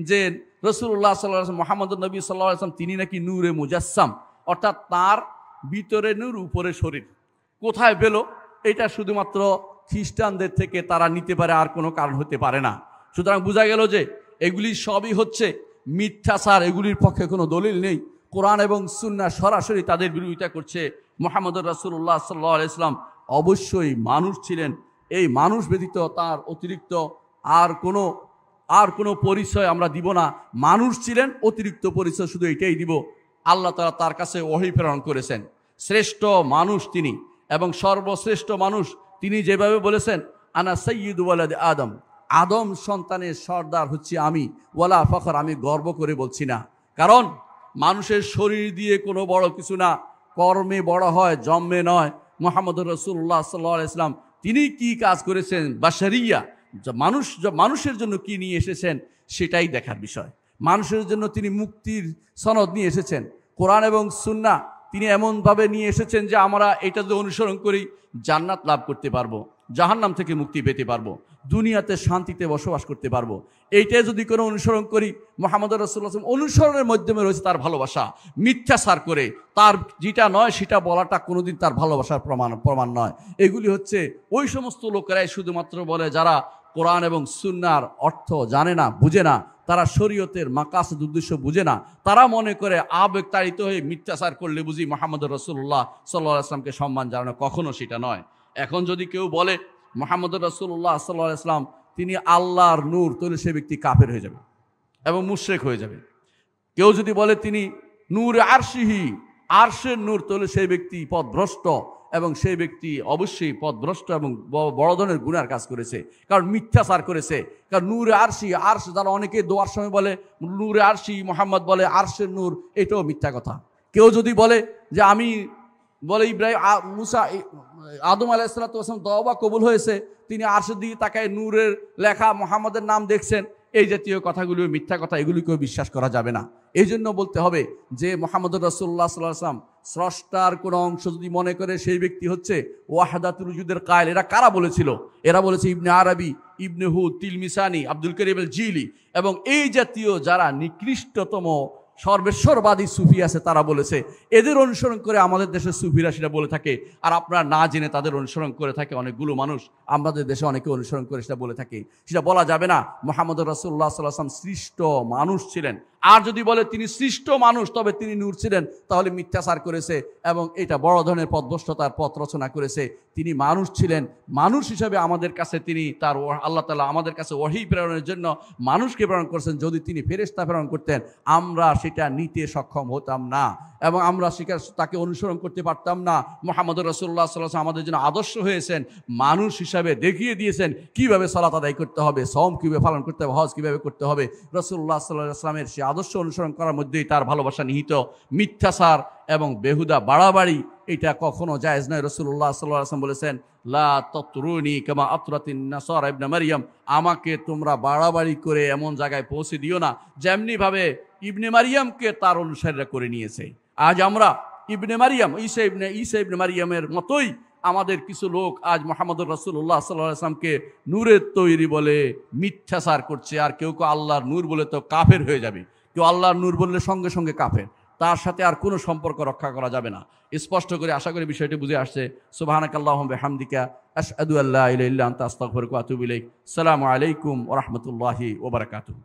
যে রাসূলুল্লাহ সাল্লাল্লাহু আলাইহি ওয়াসাল্লাম, মুহাম্মদুর নবী সাল্লাল্লাহু আলাইহি ওয়াসাল্লাম তিনি নাকি নূরে মুজাসসাম, অর্থাৎ তার ভিতরে নূর উপরে শরীর। কোথায় পেল? এটা শুধুমাত্র খ্রিস্টানদের থেকে তারা নিতে পারে, আর কোনো কারণ হতে পারে না। সুতরাং বোঝা গেল যে এগুলি সবই হচ্ছে মিথ্যাচার, এগুলির পক্ষে কোনো দলিল নেই। কোরআন এবং সুন্নাহ সরাসরি তাদের বিরোধিতা করছে। মুহাম্মদুর রাসূলুল্লাহ সাল্লাল্লাহু আলাইহি ওয়াসাল্লাম অবশ্যই মানুষ ছিলেন, এই মানুষ ব্যতীত তার অতিরিক্ত আর কোনো পরিচয় আমরা দিব না। মানুষ ছিলেন, অতিরিক্ত পরিচয় শুধু এটাই দিব। আল্লাহ তাআলা তার কাছে ওহী প্রেরণ করেছেন, শ্রেষ্ঠ মানুষ তিনি এবং সর্বশ্রেষ্ঠ মানুষ তিনি। যেভাবে বলেছেন আনা সাইয়্যিদু ওয়ালাদি আদম, আদম সন্তানের সর্দার হচ্ছে আমি, ওয়ালা ফখর, আমি গর্ব করে বলছি না। কারণ মানুষের শরীর দিয়ে কোনো বড় কিছু না, কর্মে বড় হয়, জন্মে নয়। মুহাম্মদুর রাসূলুল্লাহ সাল্লাল্লাহু আলাইহি ওয়াসাল্লাম তিনি কি কাজ করেছেন, বাশারিয়া, মানুষের জন্য কি নিয়ে এসেছেন সেটাই দেখার বিষয়। মানুষের জন্য তিনি মুক্তির সনদ নিয়ে এসেছেন। কোরআন এবং সুন্নাহ তিনি এমনভাবে নিয়ে এসেছেন যে আমরা এটা যদি অনুসরণ করি জান্নাত লাভ করতে পারবো, জাহান্নাম থেকে মুক্তি পেতে পারবো, দুনিয়াতে শান্তিতে বসবাস করতে পারবো। এইটাই যদি কোনো অনুসরণ করি, মুহাম্মদুর রাসূলুল্লাহ সাল্লাল্লাহু আলাইহি ওয়াসাল্লাম অনুসরণের মাধ্যমে রয়েছে তার ভালোবাসা। মিথ্যাচার করে তার যেটা নয় সেটা বলাটা কোনোদিন তার ভালোবাসার প্রমাণ নয়। এগুলি হচ্ছে ওই সমস্ত লোকেরাই শুধুমাত্র বলে যারা কোরআন এবং সুন্নাহর অর্থ জানে না, বুঝে না, তারা শরীয়তের মাকাসিদ উদ্দেশ্য বুঝে না। তারা মনে করে আবেগ তাড়িত হয়ে মিথ্যাচার করলে বুঝি মুহাম্মদুর রাসূলুল্লাহ সাল্লাল্লাহু আলাইহি ওয়াসাল্লামকে সম্মান জানানো, কখনো সেটা নয়। এখন যদি কেউ বলে মুহাম্মদুর রাসূলুল্লাহ সাল্লাল্লাহু আলাইহি ওয়াসাল্লাম তিনি আল্লাহর নূর, তাহলে সে ব্যক্তি কাফের হয়ে যাবে এবং মুশরিক হয়ে যাবে। কেউ যদি বলে তিনি নূরে আরশিহি, আরশের নূর, তাহলে সেই ব্যক্তি পথভ্রষ্ট এবং সেই ব্যক্তি অবশ্যই পথভ্রষ্ট এবং বড় ধরনের গুনার কাজ করেছে, কারণ মিথ্যাচার করেছে। কারণ নূরে আরশি, আরশ যারা অনেকে দোয়ার সময় বলে নূরে আরশি, মুহাম্মদ বলে আরশের নূর, এটাও মিথ্যা কথা। কেউ যদি বলে যে আমি বলে ইব্রাহিম মুসা আদম আলাইহিস সালাতু ওয়াস সালাম দোয়া কবুল হয়েছে, তিনি আরশের দিকে তাকায় নূরের লেখা মুহাম্মদের নাম দেখছেন, এই জাতীয় কথাগুলো মিথ্যা কথা, এগুলিকেও বিশ্বাস করা যাবে না। এই জন্য বলতে হবে যে মুহাম্মদুর রাসূলুল্লাহ সাল্লাল্লাহু আলাইহি ওয়াসাল্লাম স্রষ্টার কোনো অংশ যদি মনে করে সেই ব্যক্তি হচ্ছে ওয়াহদাতুল উজুদের কায়েল। এরা কারা বলেছিল? এরা বলেছে ইবনে আরবি, ইবনে হুদ, তিলমিসানি, আব্দুল করিম আল জিলি এবং এই জাতীয় যারা নিকৃষ্টতম সর্বেশ্বরবাদী সুফি আছে তারা বলেছে। এদের অনুসরণ করে আমাদের দেশের সুফিরা সেটা বলে থাকে, আর আপনারা না জেনে তাদের অনুসরণ করে থাকে অনেকগুলো মানুষ। আমাদের দেশে অনেকে অনুসরণ করে সেটা বলে থাকে, সেটা বলা যাবে না। মুহাম্মদুর রাসূলুল্লাহ সাল্লাল্লাহু আলাইহি ওয়াসাল্লাম সৃষ্ট মানুষ ছিলেন, আর যদি বলে তিনি সৃষ্ট মানুষ তবে তিনি নূর ছিলেন, তাহলে মিথ্যাচার করেছে এবং এটা বড় ধরনের পথভ্রষ্টতার পথ রচনা করেছে। তিনি মানুষ ছিলেন, মানুষ হিসাবে আমাদের কাছে তিনি তার আল্লাহ তাআলা আমাদের কাছে ওহী প্রেরণের জন্য মানুষকে প্রেরণ করেছেন। যদি তিনি ফেরেশতা প্রেরণ করতেন আমরা সেটা নিতে সক্ষম হতাম না এবং আমরা তাকে অনুসরণ করতে পারতাম না। মুহাম্মদুর রাসূলুল্লাহ সাল্লাল্লাহু আলাইহি ওয়াসাল্লাম আমাদের জন্য আদর্শ হয়েছেন, মানুষ হিসাবে দেখিয়ে দিয়েছেন কিভাবে সালাত আদায় করতে হবে, সওম কিভাবে পালন করতে হবে, হজ কিভাবে করতে হবে। রাসূলুল্লাহ সাল্লাল্লাহু আলাইহি ওয়াসাল্লামের সেই আদর্শ অনুসরণ করার মধ্যেই তার ভালোবাসা নিহিত। মিথ্যাচার এবং বেহুদা বাড়াবাড়ি এটা কখনো জায়েজ নয়। রাসূলুল্লাহ সাল্লাল্লাহু আলাইহি ওয়াসাল্লাম বলেছেন লা তাতরুনি কামা আতরাতিন নাসারা ইবনে মারইয়াম, আমাকে তোমরা বাড়াবাড়ি করে এমন জায়গায় পৌঁছে দিও না যেমনি ভাবে ইবনে মারইয়ামকে তার অনুসারীরা করে নিয়েছে। আজ আমরা ইবনে মারইয়াম, ঈসা ইবনে মারইয়ামের মতোই আমাদের কিছু লোক আজ মুহাম্মদুর রাসূলুল্লাহ সাল্লাল্লাহু আলাইহি ওয়াসাল্লামকে নূরের তৈরি বলে মিথ্যাচার করছে। আর কেউ আল্লাহর নূর বলে তো কাফের হয়ে যাবে, কেউ আল্লাহর নূর বললে সঙ্গে সঙ্গে কাফের, তার সাথে আর কোনো সম্পর্ক রক্ষা করা যাবে না। স্পষ্ট করে আশা করি বিষয়টি বুঝে আসছে। সুবহানাকাল্লাহুম্মা বিহামদিকা আশহাদু আল্লা ইলাহা ইল্লা আনতা আস্তাগফিরুকা ওয়া আতুবু ইলাইক। আসসালামু আলাইকুম ওয়া রাহমাতুল্লাহি ওয়া বারাকাতুহু।